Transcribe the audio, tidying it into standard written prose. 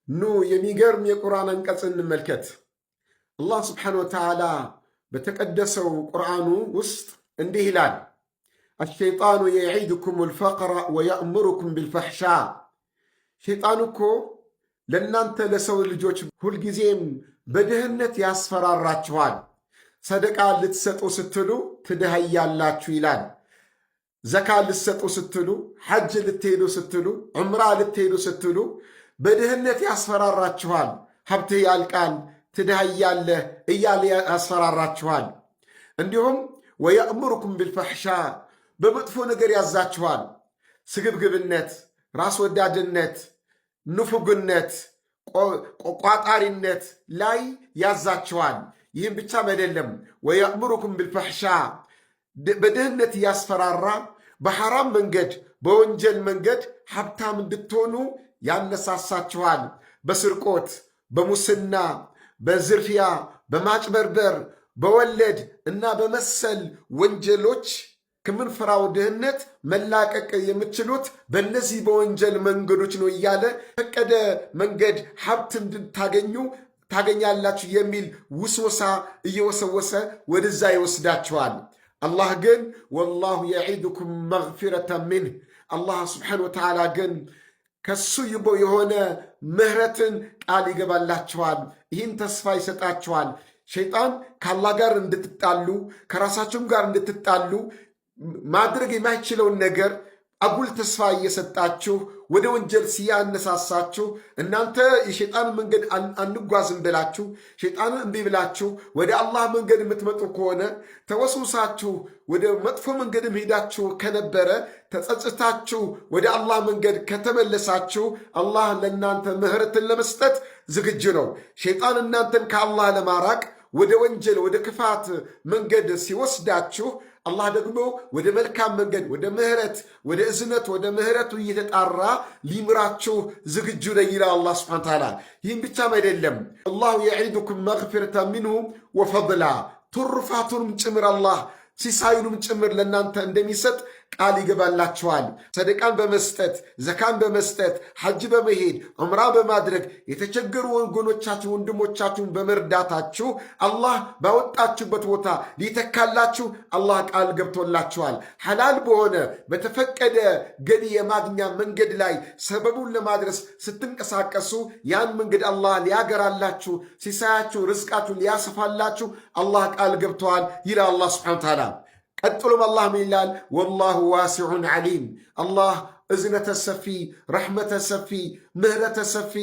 ኑ የሚገርም የቁርአን አንቀጽ እንመልከት። አላህ ስብሓነሁ ወተዓላ በተቀደሰው ቁርአኑ ውስጥ እንዲህ ይላል፣ አሸይጣኑ የዒድኩም ልፈቅረ ወየእምሩኩም ቢልፈሕሻ። ሸይጣን እኮ ለእናንተ ለሰው ልጆች ሁልጊዜም በድህነት ያስፈራራችኋል። ሰደቃ ልትሰጡ ስትሉ ትድሃያላችሁ ይላል። ዘካ ልትሰጡ ስትሉ፣ ሐጅ ልትሄዱ ስትሉ፣ ዑምራ ልትሄዱ ስትሉ በድህነት ያስፈራራችኋል። ሀብትህ ያልቃል፣ ትድሃያለህ እያለ ያስፈራራችኋል። እንዲሁም ወየእምሩኩም ቢልፈሕሻ በመጥፎ ነገር ያዛችኋል። ስግብግብነት፣ ራስ ወዳድነት፣ ንፉግነት፣ ቋጣሪነት ላይ ያዛችኋል። ይህም ብቻም አይደለም፣ ወየእምሩኩም ቢልፈሕሻ በድህነት እያስፈራራ በሐራም መንገድ በወንጀል መንገድ ሀብታም እንድትሆኑ ያነሳሳችኋል። በስርቆት፣ በሙስና፣ በዝርፊያ፣ በማጭበርበር፣ በወለድ እና በመሰል ወንጀሎች ከምንፈራው ድህነት መላቀቅ የምትችሉት በእነዚህ በወንጀል መንገዶች ነው እያለ ፈቀደ መንገድ ሀብት እንድታገኙ ታገኛላችሁ የሚል ውስወሳ እየወሰወሰ ወደዛ ይወስዳችኋል። አላህ ግን ወላሁ የዒድኩም መግፊረተ ሚንህ፣ አላህ ስብሓነሁ ወተዓላ ግን ከሱ ይቦ የሆነ ምህረትን ቃል ይገባላችኋል። ይህን ተስፋ ይሰጣችኋል። ሸይጣን ከአላህ ጋር እንድትጣሉ ከራሳችሁም ጋር እንድትጣሉ ማድረግ የማይችለውን ነገር አጉል ተስፋ እየሰጣችሁ ወደ ወንጀል ሲያነሳሳችሁ እናንተ የሸይጣን መንገድ አንጓዝም ብላችሁ ሸይጣንን እምቢ ብላችሁ ወደ አላህ መንገድ የምትመጡ ከሆነ ተወስውሳችሁ ወደ መጥፎ መንገድም ሄዳችሁ ከነበረ ተጸጽታችሁ ወደ አላህ መንገድ ከተመለሳችሁ አላህ ለእናንተ ምህረትን ለመስጠት ዝግጁ ነው። ሸይጣን እናንተን ከአላህ ለማራቅ ወደ ወንጀል ወደ ክፋት መንገድ ሲወስዳችሁ አላህ ደግሞ ወደ መልካም መንገድ ወደ ምህረት ወደ እዝነት ወደ ምህረቱ እየተጣራ ሊምራችሁ ዝግጁ ነው ይላል አላህ ሱብሓነሁ ወተዓላ። ይህም ብቻም አይደለም፣ አላሁ የዒዱኩም መግፊረተ ሚንሁ ወፈድላ ትሩፋቱንም ጭምር አላህ ሲሳዩንም ጭምር ለእናንተ እንደሚሰጥ ቃል ይገባላችኋል። ሰደቃን በመስጠት ዘካን በመስጠት ሐጅ በመሄድ ዑምራ በማድረግ የተቸገሩ ወገኖቻችሁ ወንድሞቻችሁን በመርዳታችሁ አላህ ባወጣችሁበት ቦታ ሊተካላችሁ አላህ ቃል ገብቶላችኋል። ሐላል በሆነ በተፈቀደ ገቢ የማግኛ መንገድ ላይ ሰበቡን ለማድረስ ስትንቀሳቀሱ ያን መንገድ አላህ ሊያገራላችሁ ሲሳያችሁ ርዝቃችሁ ሊያሰፋላችሁ አላህ ቃል ገብተዋል ይላል አላህ ሱብሓነሁ ወተዓላ። ቀጥሎም አላህ ምን ይላል? ወላሁ ዋሲዑን ዓሊም። አላህ እዝነተ ሰፊ፣ ረሕመተ ሰፊ፣ ምህረተ ሰፊ